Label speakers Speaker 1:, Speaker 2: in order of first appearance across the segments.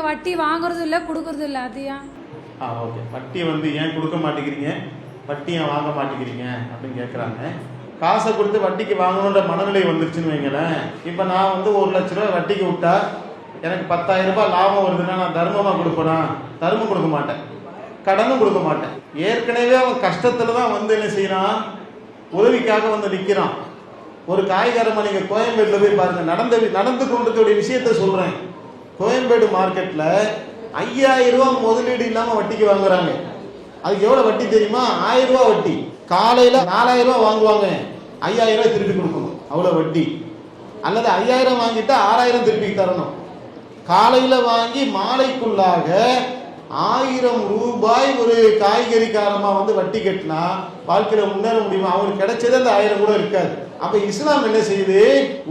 Speaker 1: நீங்க வட்டி வாங்குறதும் இல்லை கொடுக்கறதும் இல்லை, அதையா?
Speaker 2: ஓகே. வட்டி ஏன் கொடுக்க மாட்டேங்கிறீங்க, வட்டி ஏன் வாங்க மாட்டேங்கிறீங்க அப்படின்னு கேட்குறாங்க. காசை கொடுத்து வட்டிக்கு வாங்கணுன்ற மனநிலை வந்துருச்சுன்னு வைங்களேன். இப்போ நான் 1,00,000 ரூபாய் வட்டிக்கு விட்டா எனக்கு 10,000 ரூபாய் லாபம் வருதுன்னா நான் தர்மமாக கொடுப்பேனா? தர்மம் கொடுக்க மாட்டேன், கடனும் கொடுக்க மாட்டேன். ஏற்கனவே அவன் கஷ்டத்தில் தான் என்ன செய்யறான், உதவிக்காக நிற்கிறான். ஒரு காய்கறமா நீங்கள் கோயம்பேட்டில் போய் பாருங்க, நடந்து கொண்டிருக்கக்கூடிய விஷயத்த சொல்கிறேன். கோயம்பேடு மார்க்கெட்டில் 5,000 ரூபாய் முதலீடு இல்லாமல் வட்டிக்கு வாங்குறாங்க. அதுக்கு எவ்வளோ வட்டி தெரியுமா? 1,000 ரூபாய் வட்டி. காலையில் 4,000 ரூபாய் வாங்குவாங்க, 5,000 ரூபாய் திருப்பி கொடுக்கணும், அவ்வளோ வட்டி. அல்லது 5,000 வாங்கிட்டா 6,000 திருப்பி தரணும். காலையில் வாங்கி மாலைக்குள்ளாக 1,000 ரூபாய் ஒரு காய்கறிக்காரமாக வட்டி கட்டினா வாழ்க்கையில் முன்னேற முடியுமா? அவங்களுக்கு கிடைச்சது அந்த 1,000 கூட இருக்காது. அப்ப இஸ்லாம் என்ன செய்யுது,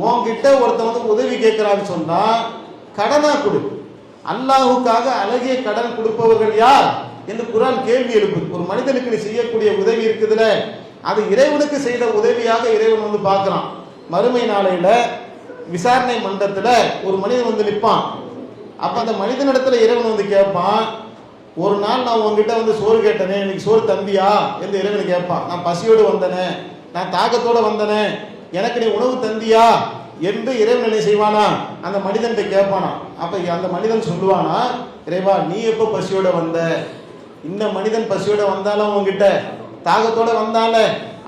Speaker 2: உன்கிட்ட ஒருத்தன் உதவி கேட்கிறான்னு சொன்னா கடனா கொடு. அல்லாஹுக்காக அழகிய கடன் கொடுப்பவர்கள் யார் என்று குர்ஆன் கேள்வி எழுப்புது. ஒரு மனிதனுக்கு நீ செய்யக்கூடிய உதவி இருக்குதுல, அது இறைவனுக்கு செய்த உதவியாக இறைவன் பார்க்கிறான். மறுமை நாளையில விசாரணை மன்றத்துல ஒரு மனிதன் நிற்பான். அப்ப அந்த மனிதனிடத்துல இறைவன் கேட்பான், ஒரு நாள் நான் உங்ககிட்ட சோறு கேட்டனே, இன்னைக்கு சோறு தந்தியா என்று இறைவன் கேட்பான். நான் பசியோடு வந்தனே, நான் தாகத்தோட வந்தனே, எனக்கு நீ உணவு தந்தியா என்று இறைவன் என்ன செய்வானா, அந்த மனிதன் கேட்பானா. அப்ப அந்த மனிதன் சொல்லுவானா, இறைவா நீ எப்போ பசியோட வந்த? இந்த மனிதன் பசியோட வந்தாலும் உங்ககிட்ட தாகத்தோட வந்தால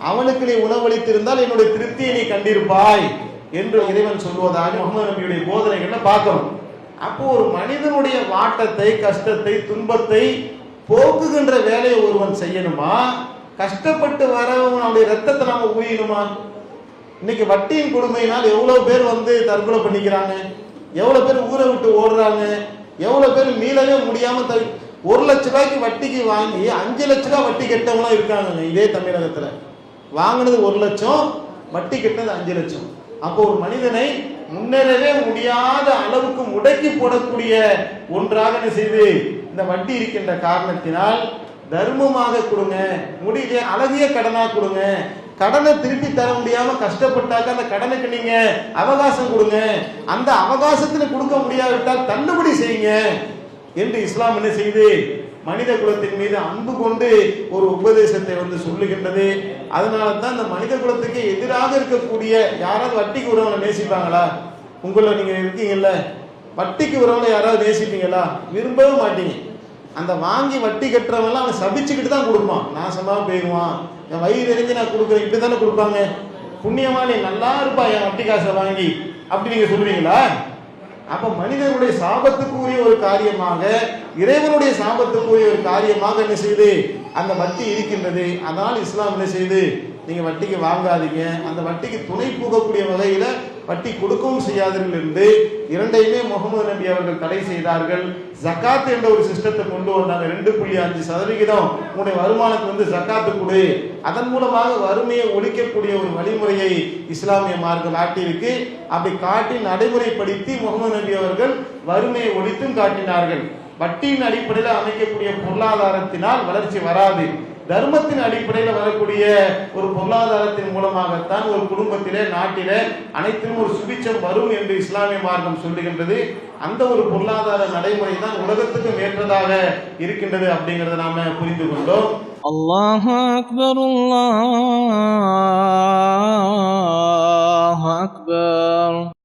Speaker 2: அவனுக்கு நீ உணவளித்திருந்தால் என்னுடைய திருப்தியை நீ கண்டிருப்பாய் என்று இறைவன் சொல்வதாக முகமது நபியுடைய போதனைகள்ல பார்க்கிறோம். அப்போ ஒரு மனிதனுடைய வாட்டத்தை, கஷ்டத்தை, துன்பத்தை போக்குகின்ற வேலையை ஒருவன் செய்யணுமா? கஷ்டப்பட்டு வரவனுடைய ரத்தத்தை நாம ஊயணுமா? இன்னைக்கு வட்டியின் கொடுமையினால் எவ்வளவு பேர் தற்கொலை பண்ணிக்கிறாங்க, எவ்வளவு பேர் ஊரை விட்டு ஓடுறாங்க, எவ்வளவு பேர் மீளவே முடியாம 1,00,000 ரூபாய்க்கு வட்டிக்கு வாங்கி 5 லட்ச ரூபாய் வட்டி கெட்டவங்களும் இருக்காங்க. இதே தமிழகத்துல வாங்கினது 1,00,000, வட்டி கெட்டது 5 லட்சம். அப்போ ஒரு மனிதனை முன்னேறவே முடியாத அளவுக்கு முடக்கி போடக்கூடிய ஒன்றாக செய்து இந்த வட்டி இருக்கின்ற காரணத்தினால் தர்மமாக கொடுங்க, முடியல அழகிய கடனா கொடுங்க. கடனை திருப்பி தர முடியாம கஷ்டப்பட்டாக்க அந்த கடனுக்கு நீங்க அவகாசம் கொடுங்க. அந்த அவகாசத்துல கொடுக்க முடியாவிட்டால் தள்ளுபடி செய்யுங்க என்று இஸ்லாம் என்ன செய்து மனித குலத்தின் மீது அன்பு கொண்டு ஒரு உபதேசத்தை சொல்லுகின்றது. அதனால தான் இந்த மனித குலத்துக்கு எதிராக இருக்கக்கூடிய யாராவது வட்டிக்கு உறவனை நேசிப்பாங்களா? உங்களை நீங்க இருக்கீங்கல்ல, வட்டிக்கு உறவனை யாராவது நேசிப்பீங்களா? விரும்பவே மாட்டீங்க. அந்த வாங்கி வட்டி கட்டுறவங்க அவன் சபிச்சுக்கிட்டு தான் கொடுப்பான், நாசமா போயிடுவான், என் வயிறு எரிஞ்சு நான் கொடுக்குறேன், இப்படி தானே கொடுப்பாங்க. புண்ணியமா நீ நல்லா இருப்பா என் வட்டி காசை வாங்கி அப்படி நீங்க சொல்லுவீங்களா? அப்ப மனிதனுடைய சாபத்துக்குரிய ஒரு காரியமாக, இறைவனுடைய சாபத்துக்குரிய ஒரு காரியமாக என்ன செய்து அந்த வட்டி இருக்கின்றது. அதனால் இஸ்லாம் என்ன செய்து, நீங்க வட்டிக்கு வாங்காதீங்க, அந்த வட்டிக்கு துணை போகக்கூடிய வகையில வட்டி கொடுக்கவும் செய்யாதீர்கள் என்று இரண்டையுமே முகமது நபி அவர்கள் தடை செய்தார்கள். ஜகாத் என்ற ஒரு சிஸ்டத்தை கொண்டு வந்தாங்க. 2.5% உங்களுடைய வருமானத்துக்கு ஜகாத்து கொடு, அதன் மூலமாக வறுமையை ஒழிக்கக்கூடிய ஒரு வழிமுறையை இஸ்லாமிய மார்க்கம் காட்டியிருக்கு. அப்படி காட்டி நடைமுறைப்படுத்தி முகமது நபி அவர்கள் வறுமையை ஒழித்தும் காட்டினார்கள். வட்டியின் அடிப்படையில் அமைக்கக்கூடிய பொருளாதாரத்தினால் வளர்ச்சி வராது. தர்மத்தின் அடிப்படையில் வரக்கூடிய ஒரு பொருளாதாரத்தின் மூலமாகத்தான் ஒரு குடும்பத்திலே, நாட்டிலே அனைத்திலும் ஒரு சுபிச்சம் வரும் என்று இஸ்லாமிய மார்க்கம் சொல்லுகின்றது. அந்த ஒரு பொருளாதார நடைமுறை தான் உலகத்துக்கும் ஏற்றதாக இருக்கின்றது அப்படிங்கறத நாம புரிந்து கொண்டோம்.
Speaker 3: அல்லாஹு அக்பர், அல்லாஹு அக்பர்.